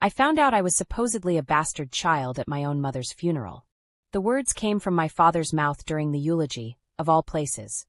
I found out I was supposedly a bastard child at my own mother's funeral. The words came from my father's mouth during the eulogy, of all places.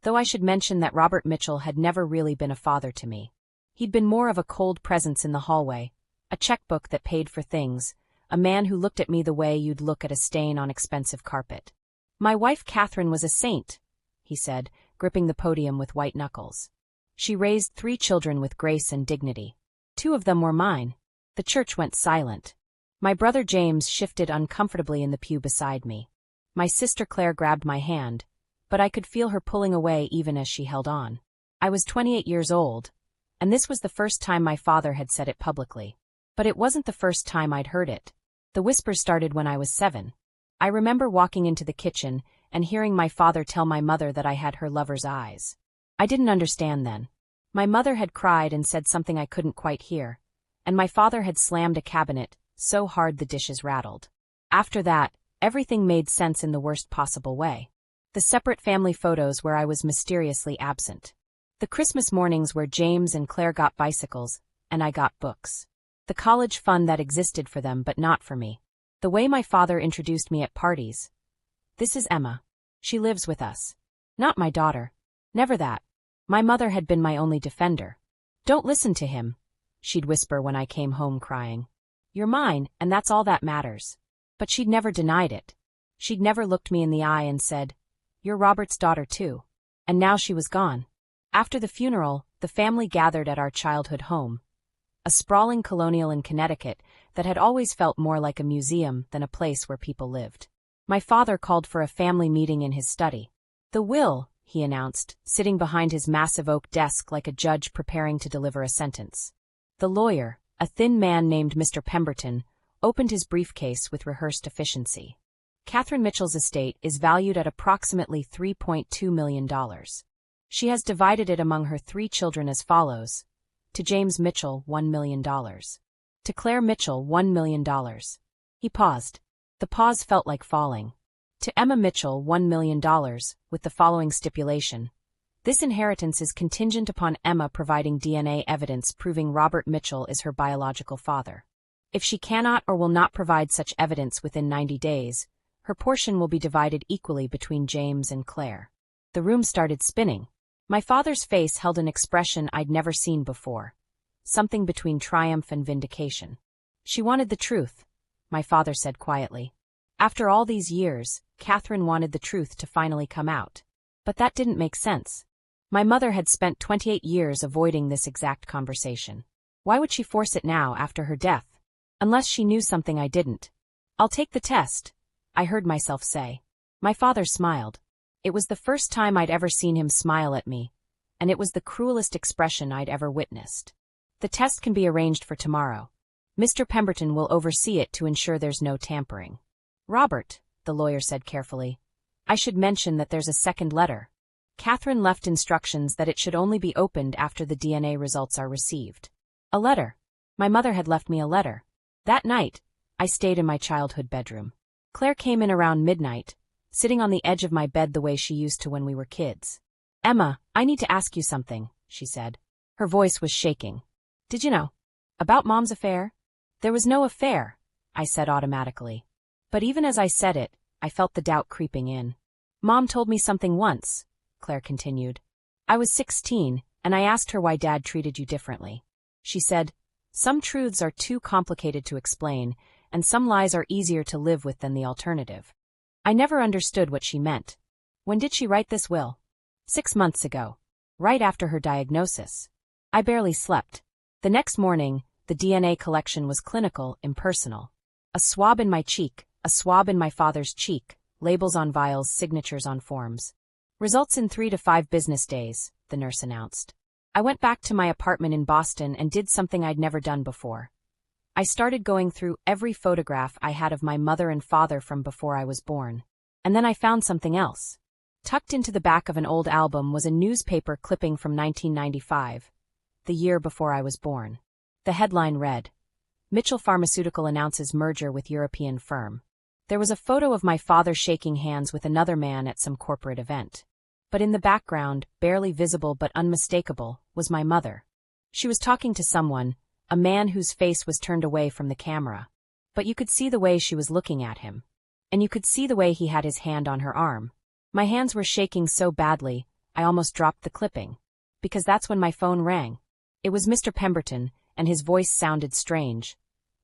Though I should mention that Robert Mitchell had never really been a father to me. He'd been more of a cold presence in the hallway, a checkbook that paid for things, a man who looked at me the way you'd look at a stain on expensive carpet. My wife Catherine was a saint, he said, gripping the podium with white knuckles. She raised 3 children with grace and dignity. 2 of them were mine. The church went silent. My brother James shifted uncomfortably in the pew beside me. My sister Claire grabbed my hand, but I could feel her pulling away even as she held on. I was 28 years old, and this was the first time my father had said it publicly. But it wasn't the first time I'd heard it. The whispers started when I was 7. I remember walking into the kitchen and hearing my father tell my mother that I had her lover's eyes. I didn't understand then. My mother had cried and said something I couldn't quite hear, and my father had slammed a cabinet so hard the dishes rattled. After that, everything made sense in the worst possible way. The separate family photos where I was mysteriously absent. The Christmas mornings where James and Claire got bicycles, and I got books. The college fund that existed for them but not for me. The way my father introduced me at parties. This is Emma. She lives with us. Not my daughter. Never that. My mother had been my only defender. Don't listen to him, she'd whisper when I came home crying. You're mine, and that's all that matters. But she'd never denied it. She'd never looked me in the eye and said, "You're Robert's daughter too." And now she was gone. After the funeral, the family gathered at our childhood home. A sprawling colonial in Connecticut that had always felt more like a museum than a place where people lived. My father called for a family meeting in his study. "The will," he announced, sitting behind his massive oak desk like a judge preparing to deliver a sentence. The lawyer, a thin man named Mr. Pemberton, opened his briefcase with rehearsed efficiency. Catherine Mitchell's estate is valued at approximately $3.2 million. She has divided it among her 3 children as follows. To James Mitchell, $1 million. To Claire Mitchell, $1 million. He paused. The pause felt like falling. To Emma Mitchell, $1 million, with the following stipulation. This inheritance is contingent upon Emma providing DNA evidence proving Robert Mitchell is her biological father. If she cannot or will not provide such evidence within 90 days, her portion will be divided equally between James and Claire. The room started spinning. My father's face held an expression I'd never seen before. Something between triumph and vindication. She wanted the truth, my father said quietly. After all these years, Catherine wanted the truth to finally come out. But that didn't make sense. My mother had spent 28 years avoiding this exact conversation. Why would she force it now after her death? Unless she knew something I didn't. "I'll take the test," I heard myself say. My father smiled. It was the first time I'd ever seen him smile at me, and it was the cruelest expression I'd ever witnessed. "The test can be arranged for tomorrow. Mr. Pemberton will oversee it to ensure there's no tampering." "Robert," the lawyer said carefully, "I should mention that there's a second letter. Catherine left instructions that it should only be opened after the DNA results are received." "A letter?" My mother had left me a letter. That night, I stayed in my childhood bedroom. Claire came in around midnight, sitting on the edge of my bed the way she used to when we were kids. "Emma, I need to ask you something," she said. Her voice was shaking. "Did you know about Mom's affair?" "There was no affair," I said automatically. But even as I said it, I felt the doubt creeping in. "Mom told me something once," Claire continued. "I was 16, and I asked her why Dad treated you differently. She said, 'Some truths are too complicated to explain, and some lies are easier to live with than the alternative.' I never understood what she meant. When did she write this will?" 6 months ago. Right after her diagnosis. I barely slept. The next morning, the DNA collection was clinical, impersonal. A swab in my cheek, a swab in my father's cheek, labels on vials, signatures on forms. "Results in 3 to 5 business days," the nurse announced. I went back to my apartment in Boston and did something I'd never done before. I started going through every photograph I had of my mother and father from before I was born. And then I found something else. Tucked into the back of an old album was a newspaper clipping from 1995, the year before I was born. The headline read, "Mitchell Pharmaceutical announces merger with European firm." There was a photo of my father shaking hands with another man at some corporate event. But in the background, barely visible but unmistakable, was my mother. She was talking to someone, a man whose face was turned away from the camera. But you could see the way she was looking at him. And you could see the way he had his hand on her arm. My hands were shaking so badly, I almost dropped the clipping. Because that's when my phone rang. It was Mr. Pemberton, and his voice sounded strange.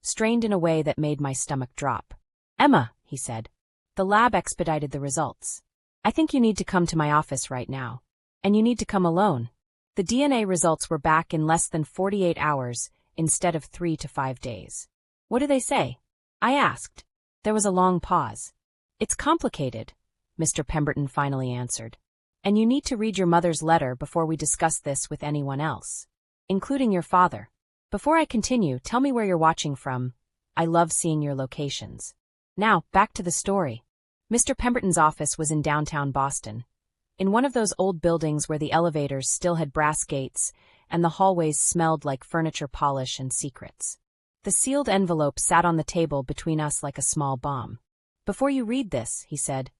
Strained in a way that made my stomach drop. "Emma," he said. "The lab expedited the results. I think you need to come to my office right now. And you need to come alone." The DNA results were back in less than 48 hours, instead of 3 to 5 days. "What do they say?" I asked. There was a long pause. "It's complicated," Mr. Pemberton finally answered. "And you need to read your mother's letter before we discuss this with anyone else. Including your father. Before I continue, tell me where you're watching from. I love seeing your locations." Now, back to the story. Mr. Pemberton's office was in downtown Boston. In one of those old buildings where the elevators still had brass gates and the hallways smelled like furniture polish and secrets. The sealed envelope sat on the table between us like a small bomb. "Before you read this," he said,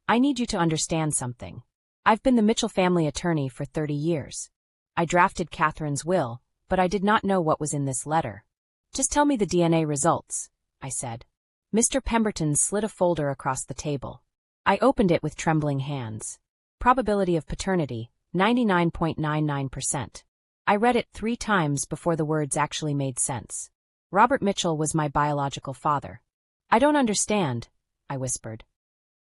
"I need you to understand something. I've been the Mitchell family attorney for 30 years. I drafted Catherine's will, but I did not know what was in this letter. Just tell me the DNA results," I said. Mr. Pemberton slid a folder across the table. I opened it with trembling hands. Probability of paternity, 99.99%. I read it 3 times before the words actually made sense. Robert Mitchell was my biological father. "I don't understand," I whispered.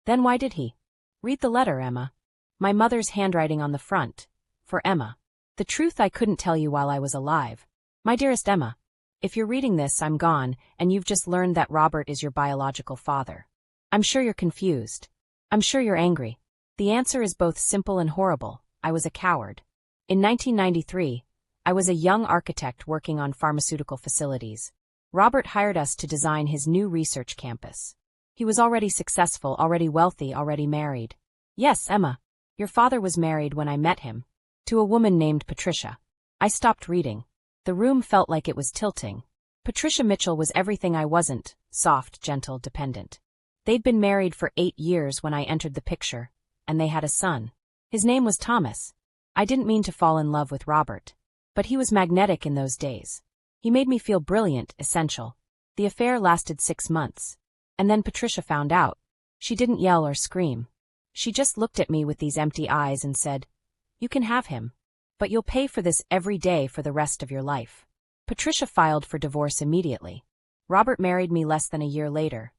"Then why did he?" "Read the letter, Emma." My mother's handwriting on the front. For Emma. "The truth I couldn't tell you while I was alive. My dearest Emma, if you're reading this, I'm gone, and you've just learned that Robert is your biological father. I'm sure you're confused. I'm sure you're angry. The answer is both simple and horrible. I was a coward. In 1993, I was a young architect working on pharmaceutical facilities. Robert hired us to design his new research campus. He was already successful, already wealthy, already married. Yes, Emma, your father was married when I met him. To a woman named Patricia. I stopped reading. The room felt like it was tilting. Patricia Mitchell was everything I wasn't, soft, gentle, dependent. They'd been married for 8 years when I entered the picture, and they had a son. His name was Thomas. I didn't mean to fall in love with Robert. But he was magnetic in those days. He made me feel brilliant, essential. The affair lasted 6 months. And then Patricia found out. She didn't yell or scream. She just looked at me with these empty eyes and said, "You can have him. But you'll pay for this every day for the rest of your life." Patricia filed for divorce immediately. Robert married me less than a year later.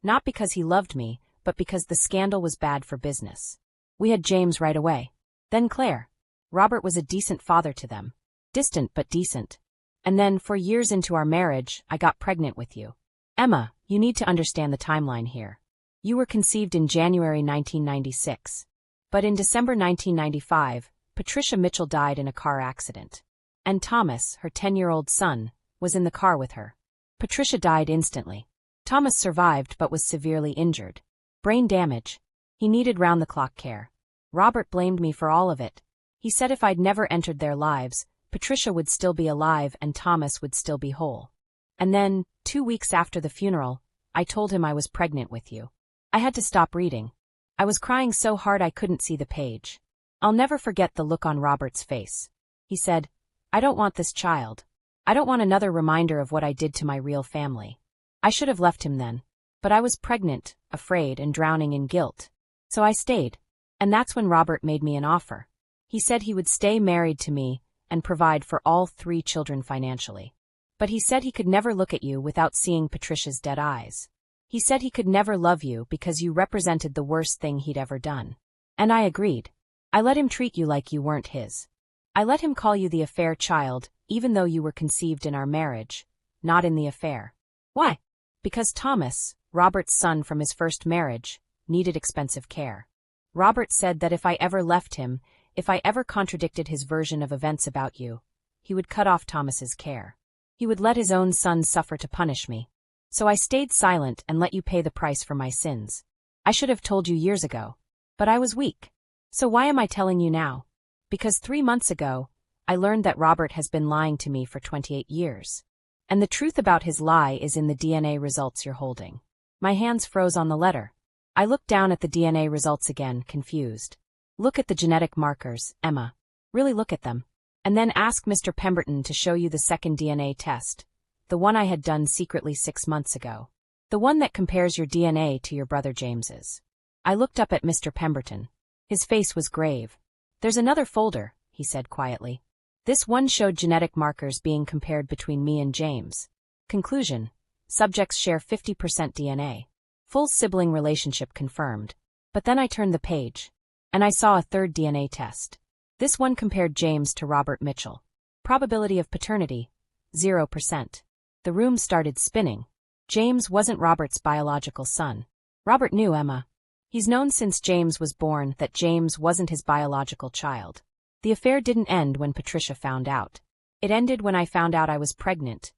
Not because he loved me, but because the scandal was bad for business. We had James right away. Then Claire. Robert was a decent father to them. Distant but decent. And then, 4 years into our marriage, I got pregnant with you. Emma, you need to understand the timeline here. You were conceived in January 1996. But in December 1995, Patricia Mitchell died in a car accident. And Thomas, her 10-year-old son, was in the car with her. Patricia died instantly. Thomas survived but was severely injured. Brain damage. He needed round-the-clock care. Robert blamed me for all of it. He said if I'd never entered their lives, Patricia would still be alive and Thomas would still be whole. And then, 2 weeks after the funeral, I told him I was pregnant with you. I had to stop reading. I was crying so hard I couldn't see the page. I'll never forget the look on Robert's face. He said, "I don't want this child. I don't want another reminder of what I did to my real family." I should have left him then. But I was pregnant, afraid, and drowning in guilt. So I stayed. And that's when Robert made me an offer. He said he would stay married to me and provide for all 3 children financially. But he said he could never look at you without seeing Patricia's dead eyes. He said he could never love you because you represented the worst thing he'd ever done. And I agreed. I let him treat you like you weren't his. I let him call you the affair child, even though you were conceived in our marriage, not in the affair. Why? Because Thomas, Robert's son from his first marriage, needed expensive care. Robert said that if I ever left him, if I ever contradicted his version of events about you, he would cut off Thomas's care. He would let his own son suffer to punish me. So I stayed silent and let you pay the price for my sins. I should have told you years ago. But I was weak. So why am I telling you now? Because 3 months ago, I learned that Robert has been lying to me for 28 years. And the truth about his lie is in the DNA results you're holding. My hands froze on the letter. I looked down at the DNA results again, confused. Look at the genetic markers, Emma. Really look at them. And then ask Mr. Pemberton to show you the second DNA test, the one I had done secretly 6 months ago. The one that compares your DNA to your brother James's. I looked up at Mr. Pemberton. His face was grave. There's another folder, he said quietly. This one showed genetic markers being compared between me and James. Conclusion: subjects share 50% DNA. Full sibling relationship confirmed. But then I turned the page. And I saw a third DNA test. This one compared James to Robert Mitchell. Probability of paternity: 0%. The room started spinning. James wasn't Robert's biological son. Robert knew Emma. He's known since James was born that James wasn't his biological child. The affair didn't end when Patricia found out. It ended when I found out I was pregnant.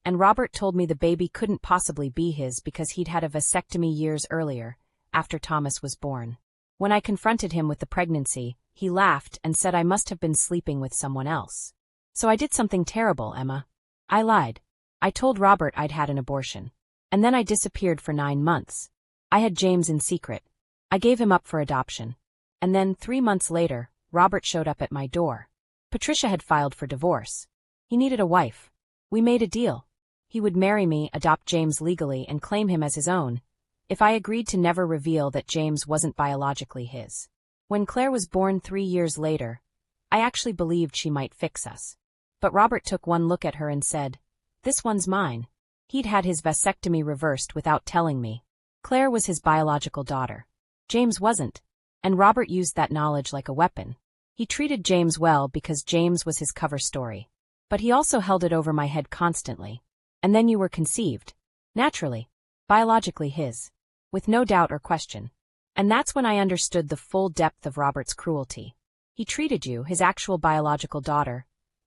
And Robert told me the baby couldn't possibly be his because he'd had a vasectomy years earlier, after Thomas was born. When I confronted him with the pregnancy, he laughed and said I must have been sleeping with someone else. So I did something terrible, Emma. I lied. I told Robert I'd had an abortion. And then I disappeared for 9 months. I had James in secret. I gave him up for adoption. And then, 3 months later, Robert showed up at my door. Patricia had filed for divorce. He needed a wife. We made a deal. He would marry me, adopt James legally, and claim him as his own, if I agreed to never reveal that James wasn't biologically his. When Claire was born 3 years later, I actually believed she might fix us. But Robert took one look at her and said, "This one's mine." He'd had his vasectomy reversed without telling me. Claire was his biological daughter. James wasn't. And Robert used that knowledge like a weapon. He treated James well because James was his cover story. But he also held it over my head constantly. And then you were conceived. Naturally. Biologically his. With no doubt or question. And that's when I understood the full depth of Robert's cruelty. He treated you, his actual biological daughter,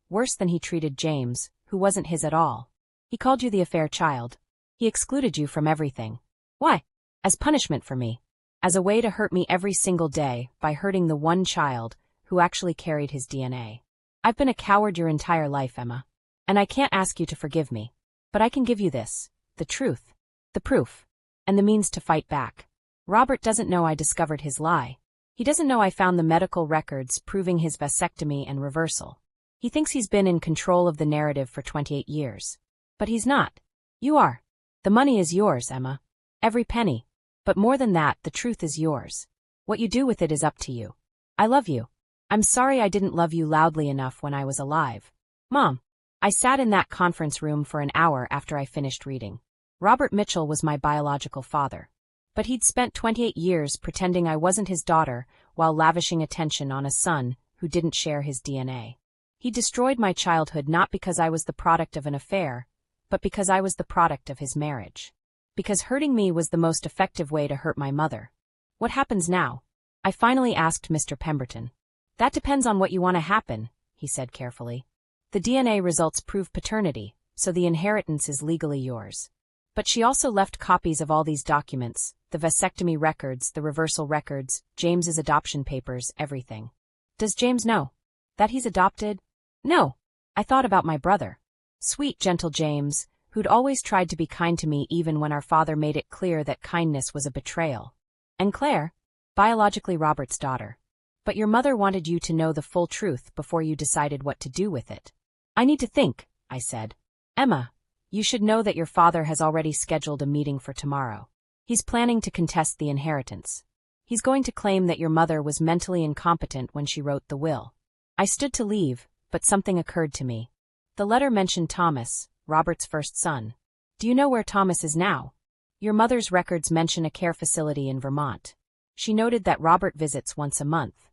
worse than he treated James, who wasn't his at all. He called you the affair child. He excluded you from everything. Why? As punishment for me. As a way to hurt me every single day by hurting the one child who actually carried his DNA. I've been a coward your entire life, Emma. And I can't ask you to forgive me. But I can give you this, the truth, the proof, and the means to fight back. Robert doesn't know I discovered his lie. He doesn't know I found the medical records proving his vasectomy and reversal. He thinks he's been in control of the narrative for 28 years. But he's not. You are. The money is yours, Emma. Every penny. But more than that, the truth is yours. What you do with it is up to you. I love you. I'm sorry I didn't love you loudly enough when I was alive. Mom. I sat in that conference room for an hour after I finished reading. Robert Mitchell was my biological father. But he'd spent 28 years pretending I wasn't his daughter while lavishing attention on a son who didn't share his DNA. He destroyed my childhood not because I was the product of an affair, but because I was the product of his marriage. Because hurting me was the most effective way to hurt my mother. What happens now? I finally asked Mr. Pemberton. That depends on what you want to happen, he said carefully. The DNA results prove paternity, so the inheritance is legally yours. But she also left copies of all these documents, the vasectomy records, the reversal records, James's adoption papers, everything. Does James know that he's adopted? No. I thought about my brother. Sweet, gentle James, who'd always tried to be kind to me even when our father made it clear that kindness was a betrayal. And Claire, biologically Robert's daughter. But your mother wanted you to know the full truth before you decided what to do with it. I need to think, I said. Emma, you should know that your father has already scheduled a meeting for tomorrow. He's planning to contest the inheritance. He's going to claim that your mother was mentally incompetent when she wrote the will. I stood to leave, but something occurred to me. The letter mentioned Thomas, Robert's first son. Do you know where Thomas is now? Your mother's records mention a care facility in Vermont. She noted that Robert visits once a month.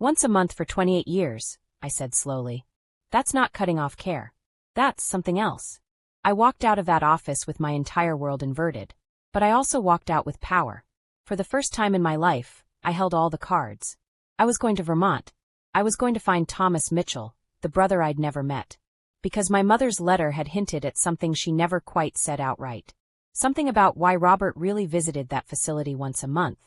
Once a month for 28 years, I said slowly. That's not cutting off care. That's something else. I walked out of that office with my entire world inverted. But I also walked out with power. For the first time in my life, I held all the cards. I was going to Vermont. I was going to find Thomas Mitchell, the brother I'd never met. Because my mother's letter had hinted at something she never quite said outright. Something about why Robert really visited that facility once a month.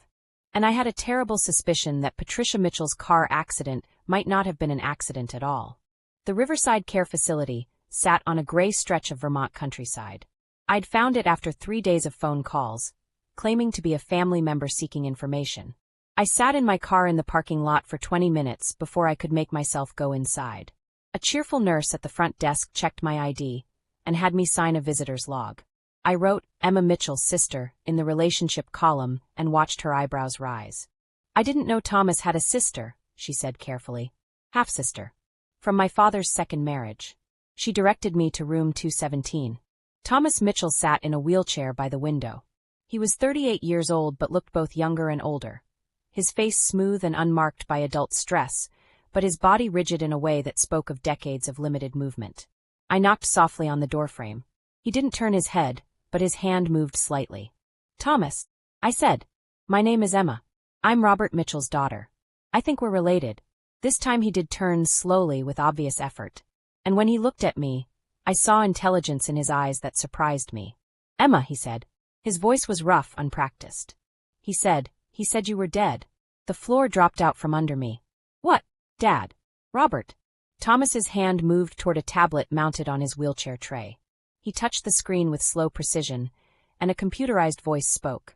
And I had a terrible suspicion that Patricia Mitchell's car accident might not have been an accident at all. The Riverside Care Facility sat on a gray stretch of Vermont countryside. I'd found it after 3 days of phone calls, claiming to be a family member seeking information. I sat in my car in the parking lot for 20 minutes before I could make myself go inside. A cheerful nurse at the front desk checked my ID and had me sign a visitor's log. I wrote Emma Mitchell's sister in the relationship column and watched her eyebrows rise. I didn't know Thomas had a sister, she said carefully. Half-sister. From my father's second marriage. She directed me to room 217. Thomas Mitchell sat in a wheelchair by the window. He was 38 years old but looked both younger and older. His face smooth and unmarked by adult stress, but his body rigid in a way that spoke of decades of limited movement. I knocked softly on the doorframe. He didn't turn his head, but his hand moved slightly. Thomas, I said. My name is Emma. I'm Robert Mitchell's daughter. I think we're related. This time he did turn slowly with obvious effort. And when he looked at me, I saw intelligence in his eyes that surprised me. Emma, he said. His voice was rough, unpracticed. He said you were dead. The floor dropped out from under me. What, Dad? Robert. Thomas's hand moved toward a tablet mounted on his wheelchair tray. He touched the screen with slow precision, and a computerized voice spoke.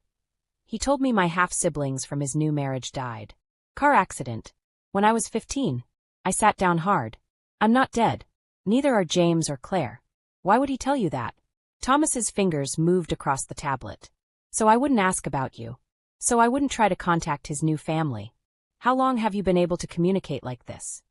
He told me my half-siblings from his new marriage died. Car accident. When I was 15. I sat down hard. I'm not dead. Neither are James or Claire. Why would he tell you that? Thomas's fingers moved across the tablet. So I wouldn't ask about you. So I wouldn't try to contact his new family. How long have you been able to communicate like this?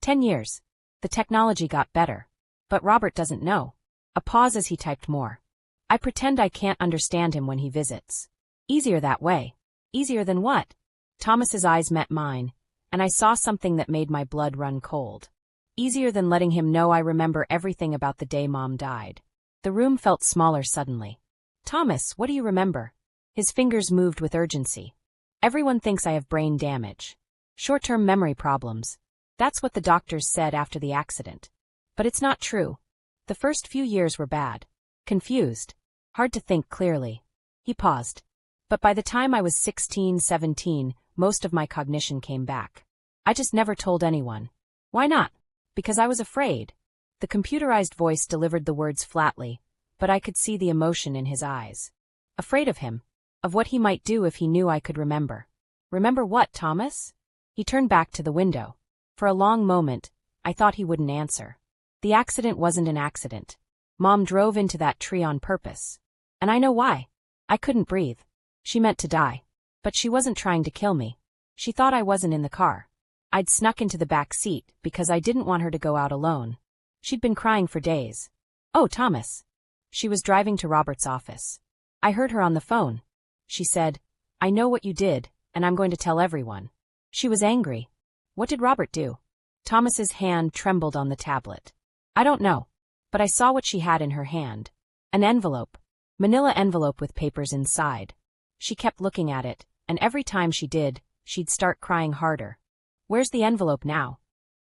10 years. The technology got better. But Robert doesn't know. A pause as he typed more. I pretend I can't understand him when he visits. Easier that way. Easier than what? Thomas's eyes met mine, and I saw something that made my blood run cold. Easier than letting him know I remember everything about the day Mom died. The room felt smaller suddenly. Thomas, what do you remember? His fingers moved with urgency. Everyone thinks I have brain damage. Short-term memory problems. That's what the doctors said after the accident. But it's not true. The first few years were bad. Confused. Hard to think clearly. He paused. But by the time I was 16, 17, most of my cognition came back. I just never told anyone. Why not? Because I was afraid. The computerized voice delivered the words flatly, but I could see the emotion in his eyes. Afraid of him. Of what he might do if he knew I could remember. Remember what, Thomas? He turned back to the window. For a long moment, I thought he wouldn't answer. The accident wasn't an accident. Mom drove into that tree on purpose. And I know why. I couldn't breathe. She meant to die. But she wasn't trying to kill me. She thought I wasn't in the car. I'd snuck into the back seat because I didn't want her to go out alone. She'd been crying for days. Oh, Thomas. She was driving to Robert's office. I heard her on the phone. She said, I know what you did, and I'm going to tell everyone. She was angry. What did Robert do? Thomas's hand trembled on the tablet. I don't know. But I saw what she had in her hand. An envelope. Manila envelope with papers inside. She kept looking at it, and every time she did, she'd start crying harder. Where's the envelope now?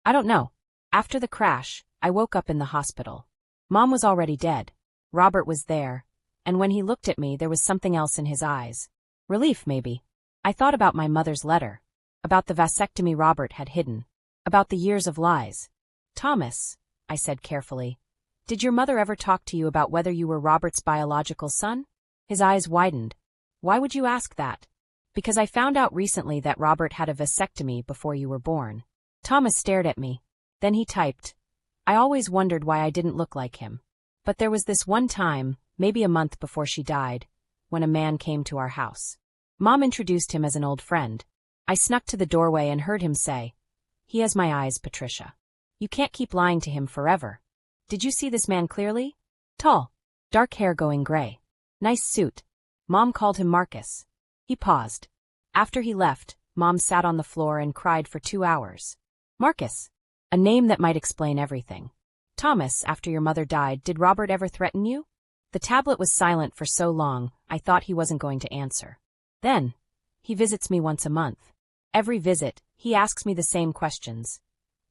I don't know. After the crash, I woke up in the hospital. Mom was already dead. Robert was there, and when he looked at me there was something else in his eyes. Relief, maybe. I thought about my mother's letter. About the vasectomy Robert had hidden. About the years of lies. Thomas, I said carefully, did your mother ever talk to you about whether you were Robert's biological son? His eyes widened. Why would you ask that? Because I found out recently that Robert had a vasectomy before you were born. Thomas stared at me. Then he typed. I always wondered why I didn't look like him. But there was this one time, maybe a month before she died, when a man came to our house. Mom introduced him as an old friend. I snuck to the doorway and heard him say, He has my eyes, Patricia. You can't keep lying to him forever. Did you see this man clearly? Tall. Dark hair going gray. Nice suit. Mom called him Marcus. He paused. After he left, Mom sat on the floor and cried for 2 hours. Marcus. A name that might explain everything. Thomas, after your mother died, did Robert ever threaten you? The tablet was silent for so long, I thought he wasn't going to answer. Then, he visits me once a month. Every visit, he asks me the same questions.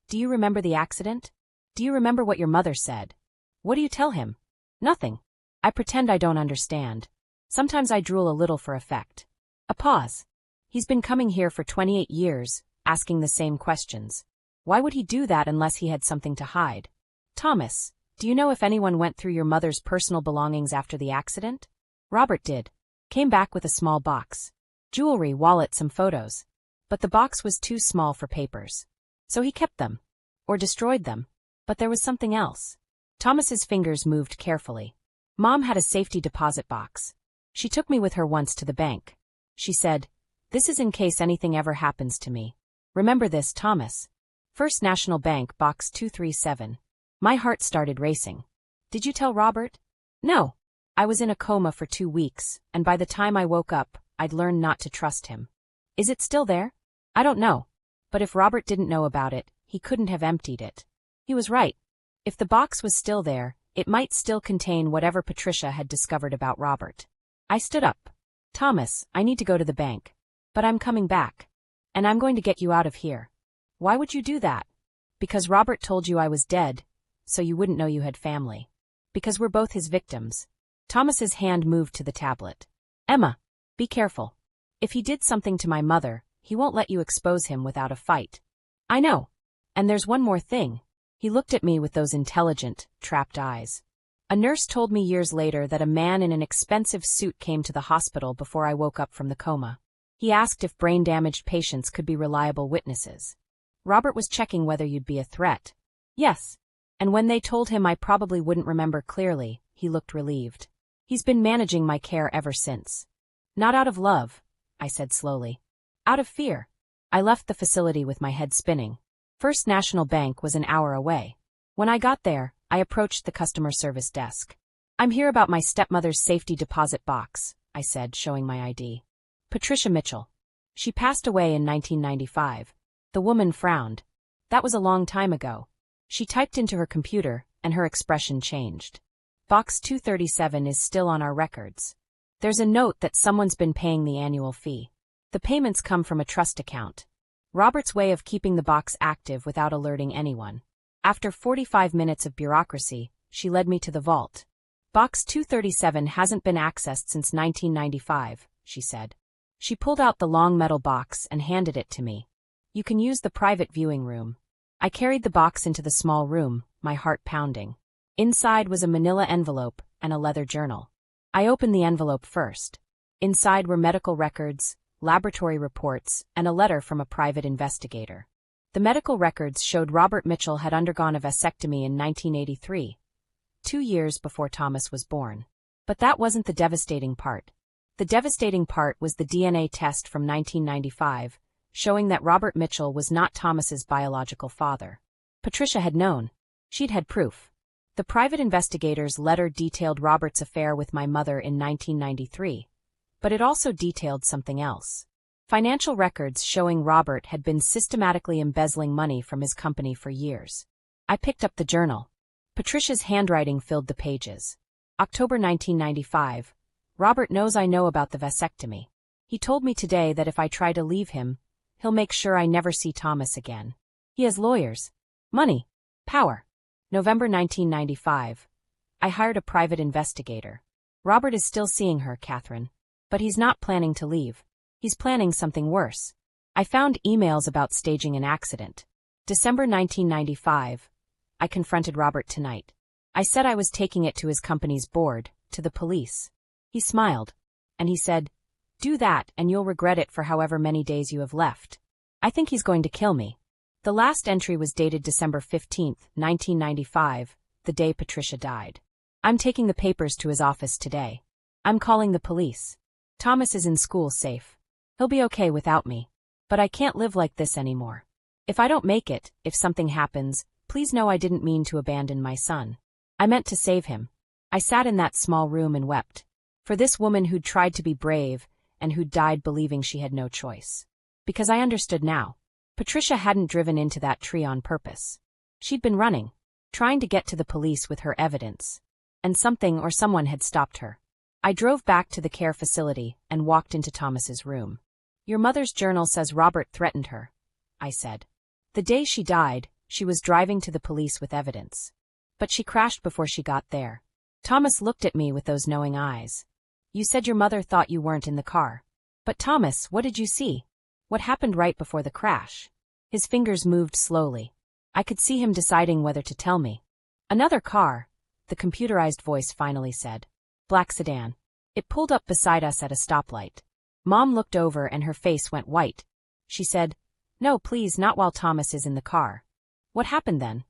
Do you remember the accident? Do you remember what your mother said? What do you tell him? Nothing. I pretend I don't understand. Sometimes I drool a little for effect. A pause. He's been coming here for 28 years, asking the same questions. Why would he do that unless he had something to hide? Thomas, do you know if anyone went through your mother's personal belongings after the accident? Robert did. Came back with a small box. Jewelry, wallet, some photos. But the box was too small for papers. So he kept them. Or destroyed them. But there was something else. Thomas's fingers moved carefully. Mom had a safety deposit box. She took me with her once to the bank. She said, "This is in case anything ever happens to me. Remember this, Thomas. First National Bank, box 237. My heart started racing. Did you tell Robert? No. I was in a coma for 2 weeks, and by the time I woke up, I'd learned not to trust him. Is it still there? I don't know. But if Robert didn't know about it, he couldn't have emptied it. He was right. If the box was still there, it might still contain whatever Patricia had discovered about Robert. I stood up. Thomas, I need to go to the bank. But I'm coming back. And I'm going to get you out of here. Why would you do that? Because Robert told you I was dead, so you wouldn't know you had family. Because we're both his victims. Thomas's hand moved to the tablet. Emma, be careful. If he did something to my mother, he won't let you expose him without a fight. I know. And there's one more thing. He looked at me with those intelligent, trapped eyes. A nurse told me years later that a man in an expensive suit came to the hospital before I woke up from the coma. He asked if brain-damaged patients could be reliable witnesses. Robert was checking whether you'd be a threat. Yes. And when they told him I probably wouldn't remember clearly, he looked relieved. He's been managing my care ever since. Not out of love, I said slowly. Out of fear. I left the facility with my head spinning. First National Bank was an hour away. When I got there, I approached the customer service desk. I'm here about my stepmother's safety deposit box, I said, showing my ID. Patricia Mitchell. She passed away in 1995. The woman frowned. That was a long time ago. She typed into her computer, and her expression changed. Box 237 is still on our records. There's a note that someone's been paying the annual fee. The payments come from a trust account. Robert's way of keeping the box active without alerting anyone. After 45 minutes of bureaucracy, she led me to the vault. Box 237 hasn't been accessed since 1995, she said. She pulled out the long metal box and handed it to me. You can use the private viewing room. I carried the box into the small room, my heart pounding. Inside was a manila envelope and a leather journal. I opened the envelope first. Inside were medical records, laboratory reports, and a letter from a private investigator. The medical records showed Robert Mitchell had undergone a vasectomy in 1983, 2 years before Thomas was born. But that wasn't the devastating part. The devastating part was the DNA test from 1995, showing that Robert Mitchell was not Thomas's biological father. Patricia had known. She'd had proof. The private investigator's letter detailed Robert's affair with my mother in 1993, but it also detailed something else. Financial records showing Robert had been systematically embezzling money from his company for years. I picked up the journal. Patricia's handwriting filled the pages. October 1995. Robert knows I know about the vasectomy. He told me today that if I try to leave him, he'll make sure I never see Thomas again. He has lawyers, money, power. November 1995. I hired a private investigator. Robert is still seeing her, Catherine. But he's not planning to leave. He's planning something worse. I found emails about staging an accident. December 1995. I confronted Robert tonight. I said I was taking it to his company's board, to the police. He smiled. And he said, "Do that and you'll regret it for however many days you have left." I think he's going to kill me. The last entry was dated December 15, 1995, the day Patricia died. I'm taking the papers to his office today. I'm calling the police. Thomas is in school safe. He'll be okay without me. But I can't live like this anymore. If I don't make it, if something happens, please know I didn't mean to abandon my son. I meant to save him. I sat in that small room and wept. For this woman who'd tried to be brave and who'd died believing she had no choice. Because I understood now. Patricia hadn't driven into that tree on purpose. She'd been running, trying to get to the police with her evidence. And something or someone had stopped her. I drove back to the care facility and walked into Thomas's room. Your mother's journal says Robert threatened her, I said. The day she died, she was driving to the police with evidence. But she crashed before she got there. Thomas looked at me with those knowing eyes. You said your mother thought you weren't in the car. But Thomas, what did you see? What happened right before the crash? His fingers moved slowly. I could see him deciding whether to tell me. Another car, the computerized voice finally said. Black sedan. It pulled up beside us at a stoplight. Mom looked over and her face went white. She said, "No, please, not while Thomas is in the car." What happened then?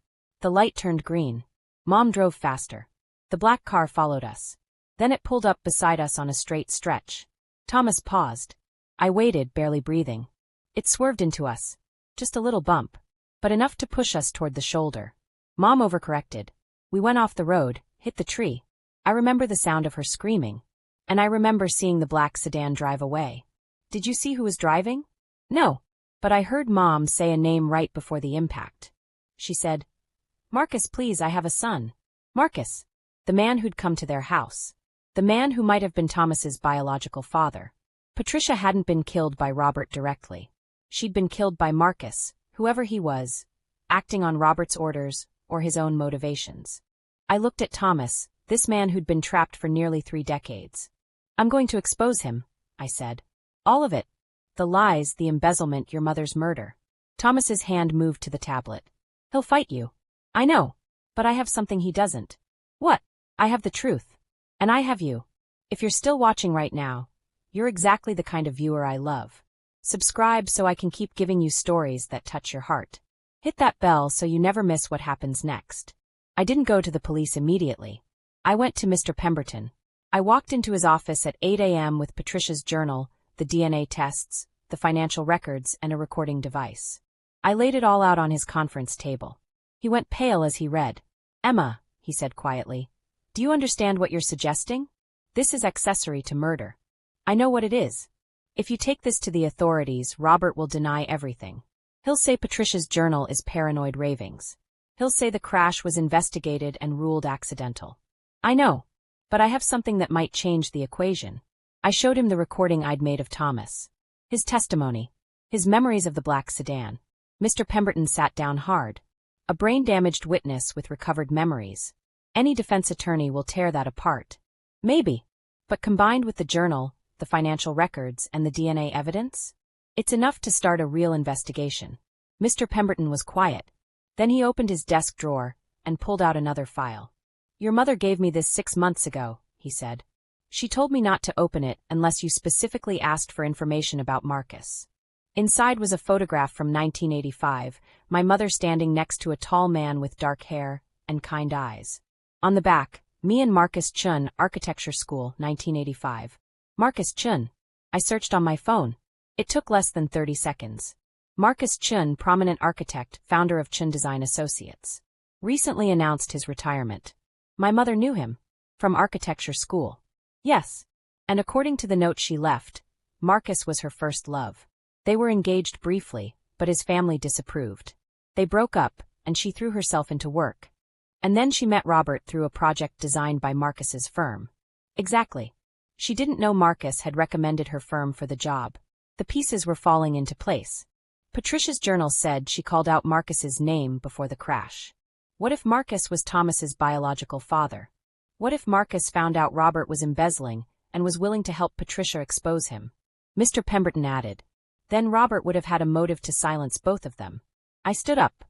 The light turned green. Mom drove faster. The black car followed us. Then it pulled up beside us on a straight stretch. Thomas paused. I waited, barely breathing. It swerved into us. Just a little bump. But enough to push us toward the shoulder. Mom overcorrected. We went off the road, hit the tree. I remember the sound of her screaming. And I remember seeing the black sedan drive away. Did you see who was driving? No. But I heard Mom say a name right before the impact. She said, "Marcus, please, I have a son." Marcus. The man who'd come to their house. The man who might have been Thomas's biological father. Patricia hadn't been killed by Robert directly. She'd been killed by Marcus, whoever he was, acting on Robert's orders or his own motivations. I looked at Thomas, this man who'd been trapped for nearly 3 decades. "I'm going to expose him," I said. "All of it. The lies, the embezzlement, your mother's murder." Thomas's hand moved to the tablet. "He'll fight you." "I know. But I have something he doesn't." "What?" "I have the truth. And I have you. If you're still watching right now, you're exactly the kind of viewer I love. Subscribe so I can keep giving you stories that touch your heart. Hit that bell so you never miss what happens next." I didn't go to the police immediately. I went to Mr. Pemberton. I walked into his office at 8 a.m. with Patricia's journal, the DNA tests, the financial records, and a recording device. I laid it all out on his conference table. He went pale as he read. "Emma," he said quietly, "do you understand what you're suggesting? This is accessory to murder. I know what it is. If you take this to the authorities, Robert will deny everything. He'll say Patricia's journal is paranoid ravings. He'll say the crash was investigated and ruled accidental. I know. But I have something that might change the equation." I showed him the recording I'd made of Thomas. His testimony. His memories of the black sedan. Mr. Pemberton sat down hard. A brain-damaged witness with recovered memories. Any defense attorney will tear that apart. Maybe. But combined with the journal, the financial records, and the DNA evidence? It's enough to start a real investigation. Mr. Pemberton was quiet. Then he opened his desk drawer and pulled out another file. "Your mother gave me this 6 months ago," he said. "She told me not to open it unless you specifically asked for information about Marcus." Inside was a photograph from 1985, my mother standing next to a tall man with dark hair and kind eyes. On the back, "Me and Marcus Chun, Architecture School, 1985. Marcus Chun. I searched on my phone. It took less than 30 seconds. Marcus Chun, prominent architect, founder of Chun Design Associates. Recently announced his retirement. My mother knew him. From architecture school. Yes. And according to the note she left, Marcus was her first love. They were engaged briefly, but his family disapproved. They broke up, and she threw herself into work. And then she met Robert through a project designed by Marcus's firm. Exactly. She didn't know Marcus had recommended her firm for the job. The pieces were falling into place. Patricia's journal said she called out Marcus's name before the crash. What if Marcus was Thomas's biological father? What if Marcus found out Robert was embezzling and was willing to help Patricia expose him? Mr. Pemberton added. Then Robert would have had a motive to silence both of them. I stood up.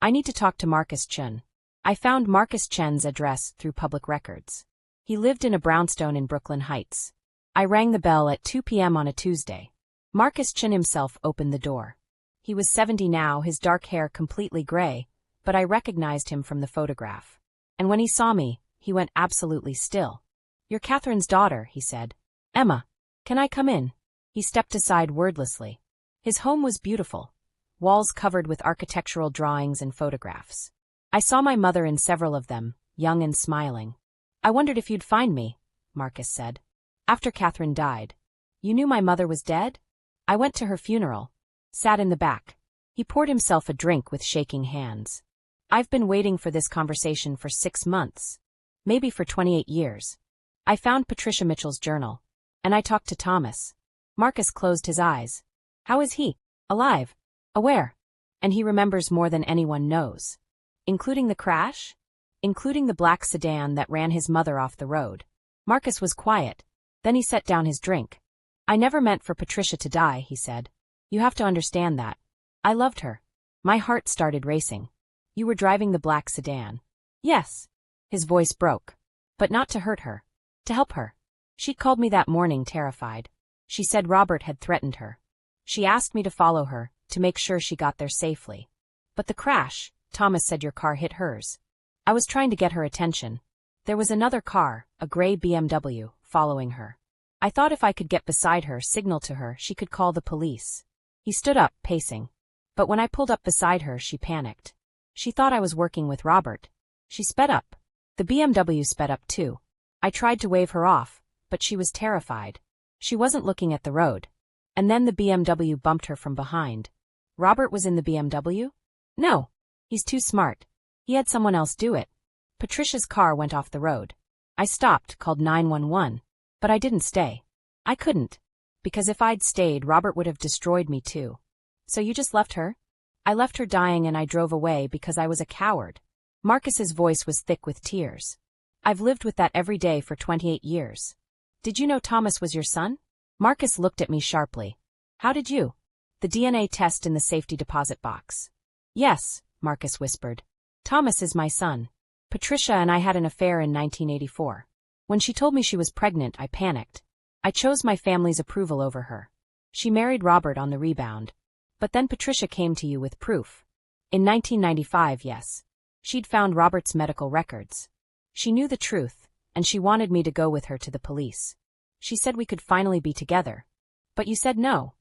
I need to talk to Marcus Chun. I found Marcus Chun's address through public records. He lived in a brownstone in Brooklyn Heights. I rang the bell at 2 p.m. on a Tuesday. Marcus Chun himself opened the door. He was 70 now, his dark hair completely gray, but I recognized him from the photograph. And when he saw me, he went absolutely still. "You're Catherine's daughter," he said. "Emma, can I come in?" He stepped aside wordlessly. His home was beautiful. Walls covered with architectural drawings and photographs. I saw my mother in several of them, young and smiling. "I wondered if you'd find me," Marcus said. "After Catherine died." "You knew my mother was dead?" "I went to her funeral. Sat in the back." He poured himself a drink with shaking hands. "I've been waiting for this conversation for 6 months. Maybe for 28 years. I found Patricia Mitchell's journal. And I talked to Thomas." Marcus closed his eyes. "How is he? Alive? Aware? And he remembers more than anyone knows. Including the crash? Including the black sedan that ran his mother off the road." Marcus was quiet. Then he set down his drink. "I never meant for Patricia to die," he said. "You have to understand that. I loved her." My heart started racing. "You were driving the black sedan." "Yes." His voice broke. "But not to hurt her. To help her. She called me that morning terrified. She said Robert had threatened her. She asked me to follow her, to make sure she got there safely. But the crash, Thomas said your car hit hers. I was trying to get her attention. There was another car, a gray BMW, following her. I thought if I could get beside her, signal to her, she could call the police. He stood up, pacing. But when I pulled up beside her, she panicked. She thought I was working with Robert. She sped up. The BMW sped up too. I tried to wave her off, but she was terrified. She wasn't looking at the road. And then the BMW bumped her from behind. Robert was in the BMW? No. He's too smart. He had someone else do it. Patricia's car went off the road. I stopped, called 911. But I didn't stay. I couldn't. Because if I'd stayed, Robert would have destroyed me too. So you just left her? I left her dying and I drove away because I was a coward. Marcus's voice was thick with tears. I've lived with that every day for 28 years. Did you know Thomas was your son? Marcus looked at me sharply. How did you? The DNA test in the safety deposit box. Yes, Marcus whispered. Thomas is my son. Patricia and I had an affair in 1984. When she told me she was pregnant, I panicked. I chose my family's approval over her. She married Robert on the rebound. But then Patricia came to you with proof. In 1995, yes. She'd found Robert's medical records. She knew the truth, and she wanted me to go with her to the police. She said we could finally be together. But you said no.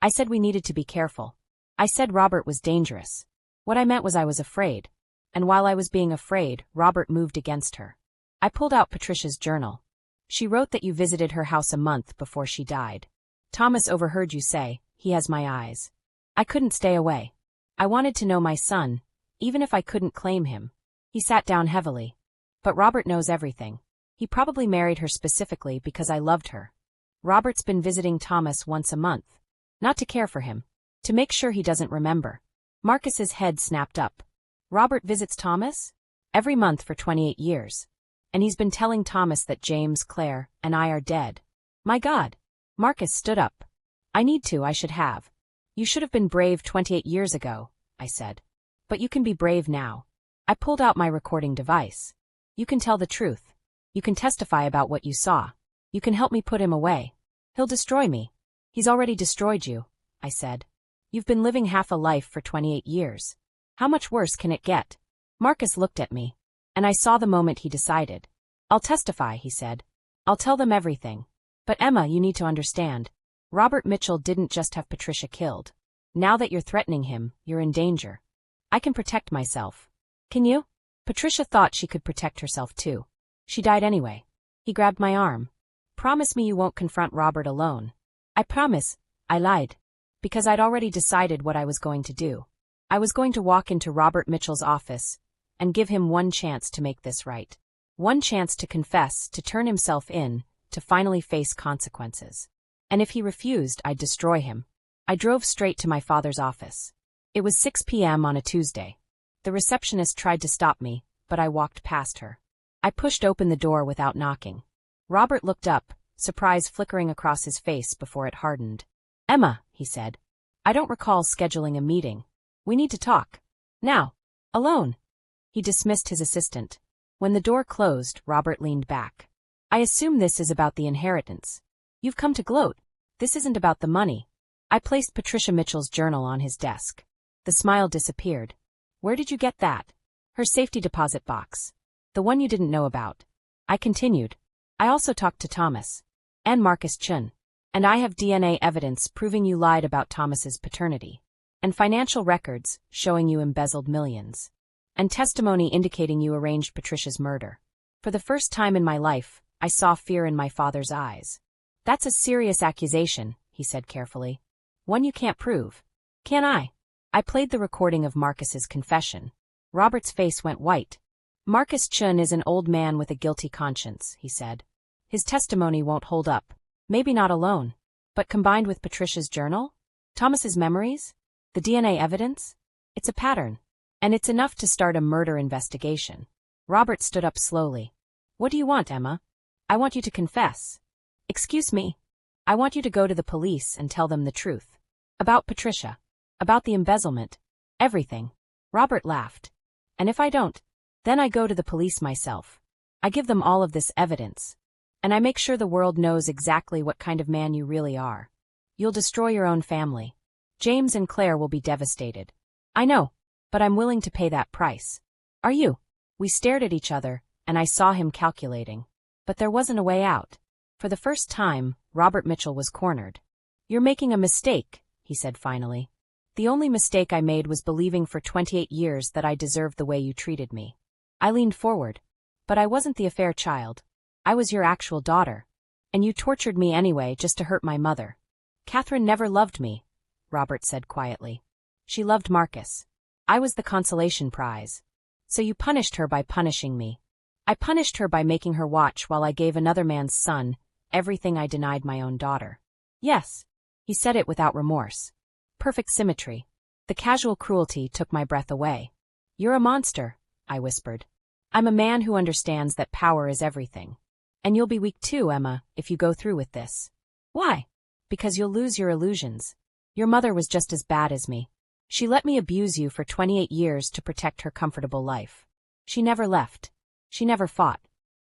I said we needed to be careful. I said Robert was dangerous. What I meant was I was afraid. And while I was being afraid, Robert moved against her. I pulled out Patricia's journal. She wrote that you visited her house a month before she died. Thomas overheard you say, he has my eyes. I couldn't stay away. I wanted to know my son, even if I couldn't claim him. He sat down heavily. But Robert knows everything. He probably married her specifically because I loved her. Robert's been visiting Thomas once a month. Not to care for him. To make sure he doesn't remember. Marcus's head snapped up. Robert visits Thomas? Every month for 28 years. And he's been telling Thomas that James, Claire, and I are dead. My God. Marcus stood up. I should have. You should have been brave 28 years ago, I said. But you can be brave now. I pulled out my recording device. You can tell the truth. You can testify about what you saw. You can help me put him away. He'll destroy me. He's already destroyed you, I said. You've been living half a life for 28 years. How much worse can it get? Marcus looked at me. And I saw the moment he decided. I'll testify, he said. I'll tell them everything. But Emma, you need to understand. Robert Mitchell didn't just have Patricia killed. Now that you're threatening him, you're in danger. I can protect myself. Can you? Patricia thought she could protect herself too. She died anyway. He grabbed my arm. Promise me you won't confront Robert alone. I promise. I lied. Because I'd already decided what I was going to do. I was going to walk into Robert Mitchell's office and give him one chance to make this right. One chance to confess, to turn himself in, to finally face consequences. And if he refused, I'd destroy him. I drove straight to my father's office. It was 6 p.m. on a Tuesday. The receptionist tried to stop me, but I walked past her. I pushed open the door without knocking. Robert looked up, surprise flickering across his face before it hardened. Emma, he said. I don't recall scheduling a meeting. We need to talk. Now. Alone. He dismissed his assistant. When the door closed, Robert leaned back. I assume this is about the inheritance. You've come to gloat. This isn't about the money. I placed Patricia Mitchell's journal on his desk. The smile disappeared. Where did you get that? Her safety deposit box. The one you didn't know about. I continued. I also talked to Thomas. And Marcus Chun. And I have DNA evidence proving you lied about Thomas's paternity. And financial records showing you embezzled millions. And testimony indicating you arranged Patricia's murder. For the first time in my life, I saw fear in my father's eyes. That's a serious accusation, he said carefully. One you can't prove. Can I? I played the recording of Marcus's confession. Robert's face went white. Marcus Chun is an old man with a guilty conscience, he said. His testimony won't hold up. Maybe not alone. But combined with Patricia's journal? Thomas's memories? The DNA evidence? It's a pattern. And it's enough to start a murder investigation. Robert stood up slowly. What do you want, Emma? I want you to confess. Excuse me. I want you to go to the police and tell them the truth. About Patricia. About the embezzlement. Everything. Robert laughed. And if I don't? Then I go to the police myself. I give them all of this evidence. And I make sure the world knows exactly what kind of man you really are. You'll destroy your own family. James and Claire will be devastated. I know. But I'm willing to pay that price. Are you? We stared at each other, and I saw him calculating. But there wasn't a way out. For the first time, Robert Mitchell was cornered. You're making a mistake, he said finally. The only mistake I made was believing for 28 years that I deserved the way you treated me. I leaned forward. But I wasn't the affair child. I was your actual daughter. And you tortured me anyway just to hurt my mother. Catherine never loved me, Robert said quietly. She loved Marcus. I was the consolation prize. So you punished her by punishing me. I punished her by making her watch while I gave another man's son everything I denied my own daughter. Yes. He said it without remorse. Perfect symmetry. The casual cruelty took my breath away. You're a monster, I whispered. I'm a man who understands that power is everything. And you'll be weak too, Emma, if you go through with this. Why? Because you'll lose your illusions. Your mother was just as bad as me. She let me abuse you for 28 years to protect her comfortable life. She never left. She never fought.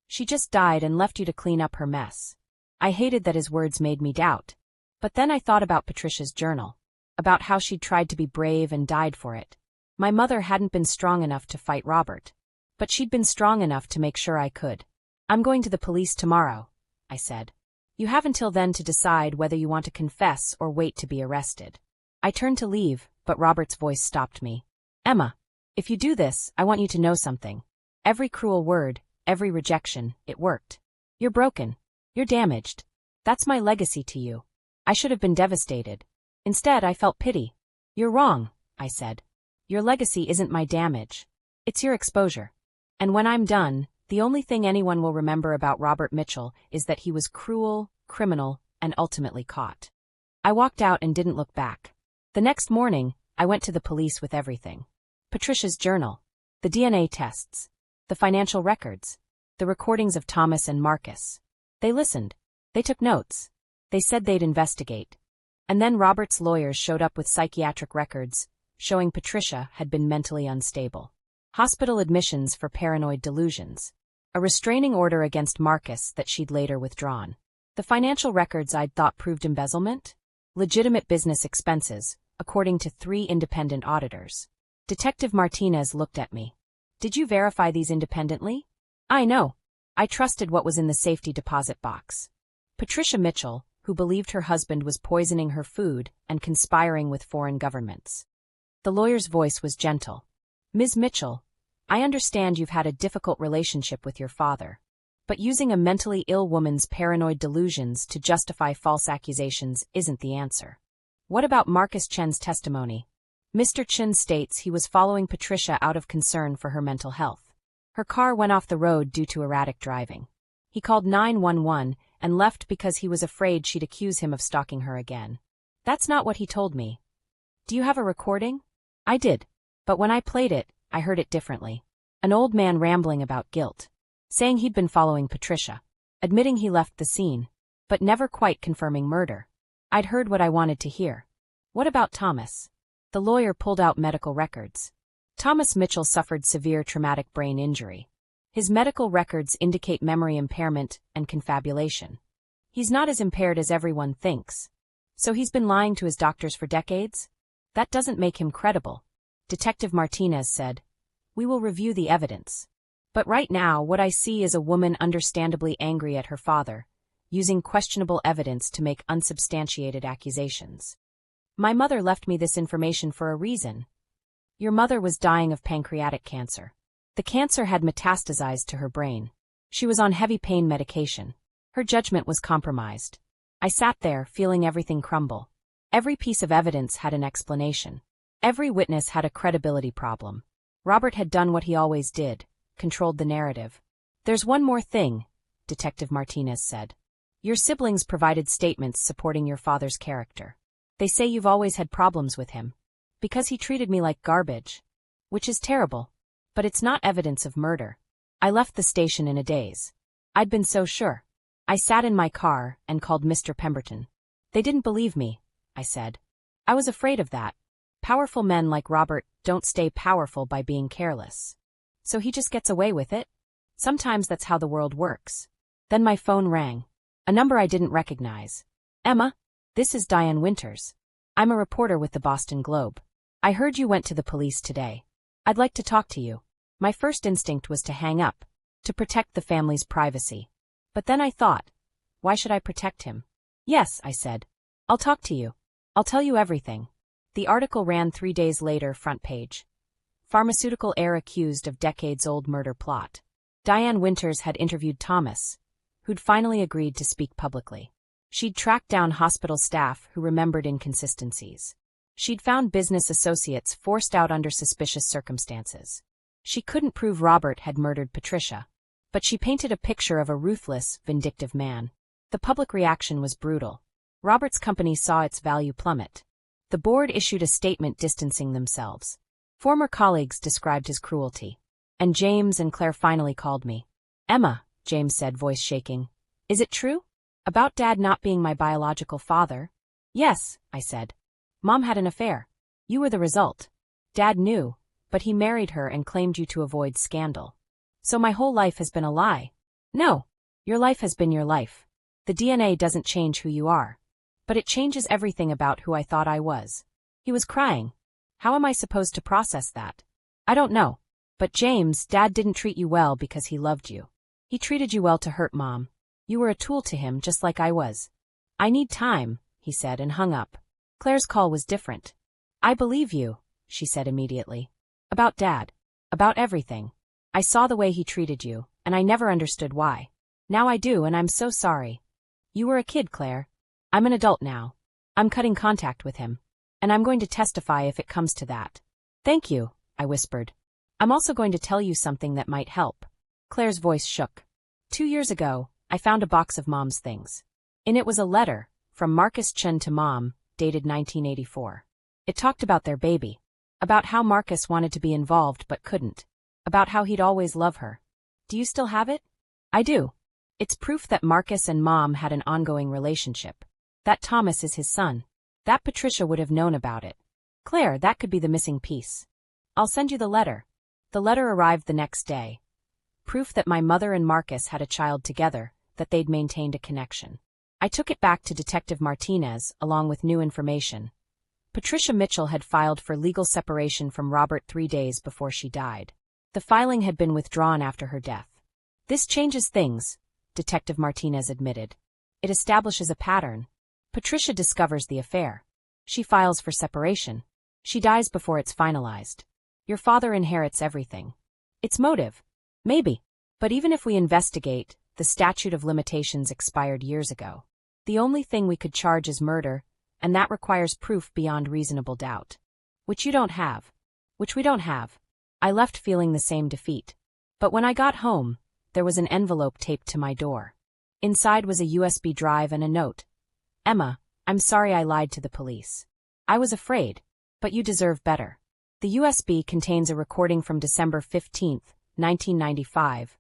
She just died and left you to clean up her mess. I hated that his words made me doubt. But then I thought about Patricia's journal. About how she'd tried to be brave and died for it. My mother hadn't been strong enough to fight Robert. But she'd been strong enough to make sure I could. I'm going to the police tomorrow, I said. You have until then to decide whether you want to confess or wait to be arrested. I turned to leave, but Robert's voice stopped me. Emma, if you do this, I want you to know something. Every cruel word, every rejection, it worked. You're broken. You're damaged. That's my legacy to you. I should have been devastated. Instead, I felt pity. You're wrong, I said. Your legacy isn't my damage. It's your exposure. And when I'm done, the only thing anyone will remember about Robert Mitchell is that he was cruel, criminal, and ultimately caught. I walked out and didn't look back. The next morning, I went to the police with everything. Patricia's journal, the DNA tests, the financial records, the recordings of Thomas and Marcus. They listened. They took notes. They said they'd investigate. And then Robert's lawyers showed up with psychiatric records, showing Patricia had been mentally unstable. Hospital admissions for paranoid delusions. A restraining order against Marcus that she'd later withdrawn. The financial records I'd thought proved embezzlement? Legitimate business expenses, according to 3 independent auditors. Detective Martinez looked at me. Did you verify these independently? I know. I trusted what was in the safety deposit box. Patricia Mitchell, who believed her husband was poisoning her food and conspiring with foreign governments. The lawyer's voice was gentle. Ms. Mitchell, I understand you've had a difficult relationship with your father. But using a mentally ill woman's paranoid delusions to justify false accusations isn't the answer. What about Marcus Chen's testimony? Mr. Chen states he was following Patricia out of concern for her mental health. Her car went off the road due to erratic driving. He called 911 and left because he was afraid she'd accuse him of stalking her again. That's not what he told me. Do you have a recording? I did. But when I played it, I heard it differently. An old man rambling about guilt. Saying he'd been following Patricia. Admitting he left the scene. But never quite confirming murder. I'd heard what I wanted to hear. What about Thomas? The lawyer pulled out medical records. Thomas Mitchell suffered severe traumatic brain injury. His medical records indicate memory impairment and confabulation. He's not as impaired as everyone thinks. So he's been lying to his doctors for decades? That doesn't make him credible. Detective Martinez said, "We will review the evidence. But right now what I see is a woman understandably angry at her father, using questionable evidence to make unsubstantiated accusations. My mother left me this information for a reason. Your mother was dying of pancreatic cancer. The cancer had metastasized to her brain. She was on heavy pain medication. Her judgment was compromised. I sat there, feeling everything crumble. Every piece of evidence had an explanation. Every witness had a credibility problem. Robert had done what he always did, controlled the narrative. There's one more thing, Detective Martinez said. Your siblings provided statements supporting your father's character. They say you've always had problems with him. Because he treated me like garbage. Which is terrible. But it's not evidence of murder. I left the station in a daze. I'd been so sure. I sat in my car and called Mr. Pemberton. They didn't believe me, I said. I was afraid of that. Powerful men like Robert don't stay powerful by being careless. So he just gets away with it? Sometimes that's how the world works. Then my phone rang. A number I didn't recognize. Emma, this is Diane Winters. I'm a reporter with the Boston Globe. I heard you went to the police today. I'd like to talk to you. My first instinct was to hang up, to protect the family's privacy. But then I thought, why should I protect him? Yes, I said. I'll talk to you. I'll tell you everything. The article ran 3 days later, front page. Pharmaceutical heir accused of decades-old murder plot. Diane Winters had interviewed Thomas, who'd finally agreed to speak publicly. She'd tracked down hospital staff who remembered inconsistencies. She'd found business associates forced out under suspicious circumstances. She couldn't prove Robert had murdered Patricia, but she painted a picture of a ruthless, vindictive man. The public reaction was brutal. Robert's company saw its value plummet. The board issued a statement distancing themselves. Former colleagues described his cruelty. And James and Claire finally called me. Emma, James said, voice shaking. Is it true? About Dad not being my biological father? Yes, I said. Mom had an affair. You were the result. Dad knew, but he married her and claimed you to avoid scandal. So my whole life has been a lie. No, your life has been your life. The DNA doesn't change who you are. But it changes everything about who I thought I was. He was crying. How am I supposed to process that? I don't know. But James, Dad didn't treat you well because he loved you. He treated you well to hurt Mom. You were a tool to him just like I was. I need time, he said and hung up. Claire's call was different. I believe you, she said immediately. About Dad. About everything. I saw the way he treated you, and I never understood why. Now I do, and I'm so sorry. You were a kid, Claire. I'm an adult now. I'm cutting contact with him. And I'm going to testify if it comes to that. Thank you, I whispered. I'm also going to tell you something that might help. Claire's voice shook. 2 years ago, I found a box of Mom's things. In it was a letter, from Marcus Chun to Mom, dated 1984. It talked about their baby. About how Marcus wanted to be involved but couldn't. About how he'd always love her. Do you still have it? I do. It's proof that Marcus and Mom had an ongoing relationship. That Thomas is his son. That Patricia would have known about it. Claire, that could be the missing piece. I'll send you the letter. The letter arrived the next day. Proof that my mother and Marcus had a child together, that they'd maintained a connection. I took it back to Detective Martinez, along with new information. Patricia Mitchell had filed for legal separation from Robert 3 days before she died. The filing had been withdrawn after her death. This changes things, Detective Martinez admitted. It establishes a pattern. Patricia discovers the affair. She files for separation. She dies before it's finalized. Your father inherits everything. Its motive? Maybe. But even if we investigate, the statute of limitations expired years ago. The only thing we could charge is murder, and that requires proof beyond reasonable doubt. Which you don't have. Which we don't have. I left feeling the same defeat. But when I got home, there was an envelope taped to my door. Inside was a USB drive and a note. Emma, I'm sorry I lied to the police. I was afraid. But you deserve better. The USB contains a recording from December 15, 1995,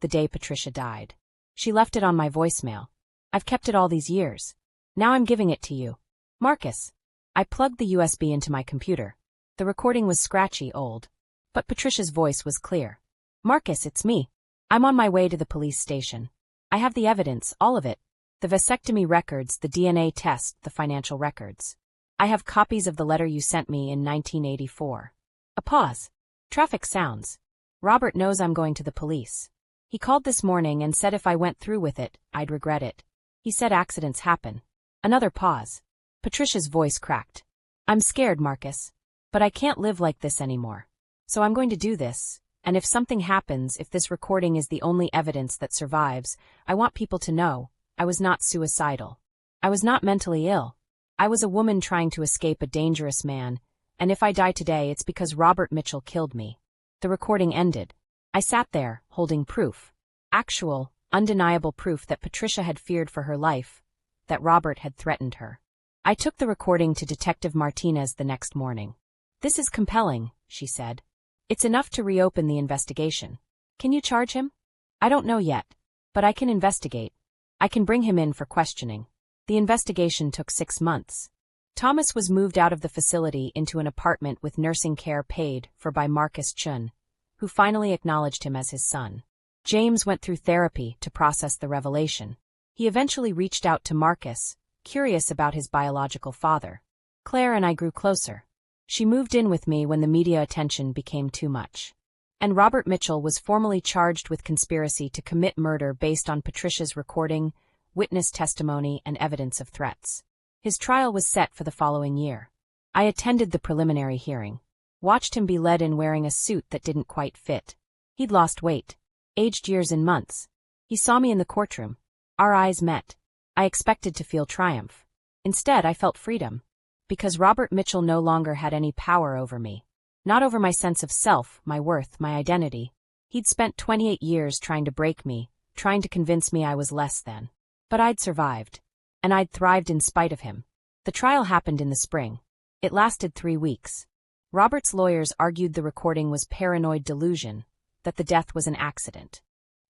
the day Patricia died. She left it on my voicemail. I've kept it all these years. Now I'm giving it to you. Marcus. I plugged the USB into my computer. The recording was scratchy, old. But Patricia's voice was clear. Marcus, it's me. I'm on my way to the police station. I have the evidence, all of it. The vasectomy records, the DNA test, the financial records. I have copies of the letter you sent me in 1984. A pause. Traffic sounds. Robert knows I'm going to the police. He called this morning and said if I went through with it, I'd regret it. He said accidents happen. Another pause. Patricia's voice cracked. I'm scared, Marcus. But I can't live like this anymore. So I'm going to do this, and if something happens, if this recording is the only evidence that survives, I want people to know, I was not suicidal. I was not mentally ill. I was a woman trying to escape a dangerous man, and if I die today it's because Robert Mitchell killed me. The recording ended. I sat there, holding proof. Actual, undeniable proof that Patricia had feared for her life, that Robert had threatened her. I took the recording to Detective Martinez the next morning. This is compelling, she said. It's enough to reopen the investigation. Can you charge him? I don't know yet. But I can investigate. I can bring him in for questioning. The investigation took 6 months. Thomas was moved out of the facility into an apartment with nursing care paid for by Marcus Chun, who finally acknowledged him as his son. James went through therapy to process the revelation. He eventually reached out to Marcus, curious about his biological father. Claire and I grew closer. She moved in with me when the media attention became too much. And Robert Mitchell was formally charged with conspiracy to commit murder based on Patricia's recording, witness testimony, and evidence of threats. His trial was set for the following year. I attended the preliminary hearing. Watched him be led in wearing a suit that didn't quite fit. He'd lost weight. Aged years in months. He saw me in the courtroom. Our eyes met. I expected to feel triumph. Instead, I felt freedom. Because Robert Mitchell no longer had any power over me. Not over my sense of self, my worth, my identity. He'd spent 28 years trying to break me, trying to convince me I was less than. But I'd survived. And I'd thrived in spite of him. The trial happened in the spring. It lasted 3 weeks. Robert's lawyers argued the recording was paranoid delusion, that the death was an accident.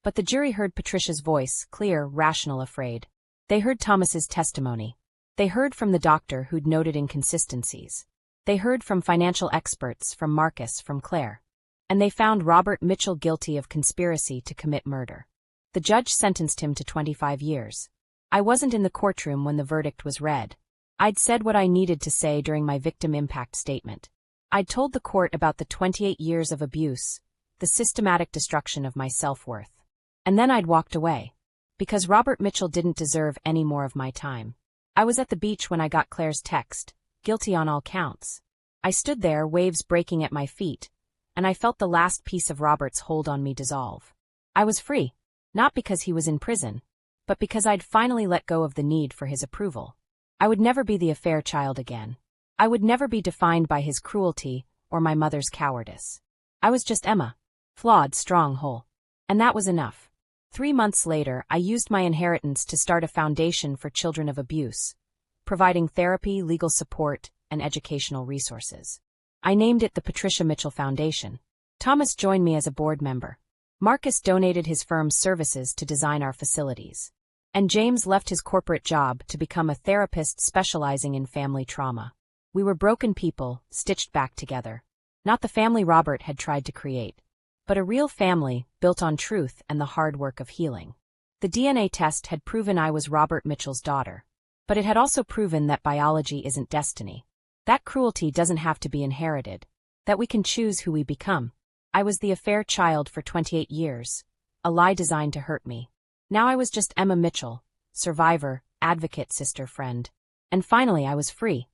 But the jury heard Patricia's voice, clear, rational, afraid. They heard Thomas's testimony. They heard from the doctor who'd noted inconsistencies. They heard from financial experts, from Marcus, from Claire. And they found Robert Mitchell guilty of conspiracy to commit murder. The judge sentenced him to 25 years. I wasn't in the courtroom when the verdict was read. I'd said what I needed to say during my victim impact statement. I'd told the court about the 28 years of abuse, the systematic destruction of my self-worth. And then I'd walked away. Because Robert Mitchell didn't deserve any more of my time. I was at the beach when I got Claire's text, guilty on all counts. I stood there, waves breaking at my feet, and I felt the last piece of Robert's hold on me dissolve. I was free, not because he was in prison, but because I'd finally let go of the need for his approval. I would never be the affair child again. I would never be defined by his cruelty or my mother's cowardice. I was just Emma, flawed, strong, whole. And that was enough. 3 months later, I used my inheritance to start a foundation for children of abuse, providing therapy, legal support, and educational resources. I named it the Patricia Mitchell Foundation. Thomas joined me as a board member. Marcus donated his firm's services to design our facilities. And James left his corporate job to become a therapist specializing in family trauma. We were broken people, stitched back together. Not the family Robert had tried to create, but a real family built on truth and the hard work of healing. The DNA test had proven I was Robert Mitchell's daughter. But it had also proven that biology isn't destiny. That cruelty doesn't have to be inherited. That we can choose who we become. I was the affair child for 28 years, a lie designed to hurt me. Now I was just Emma Mitchell, survivor, advocate, sister, friend. And finally I was free.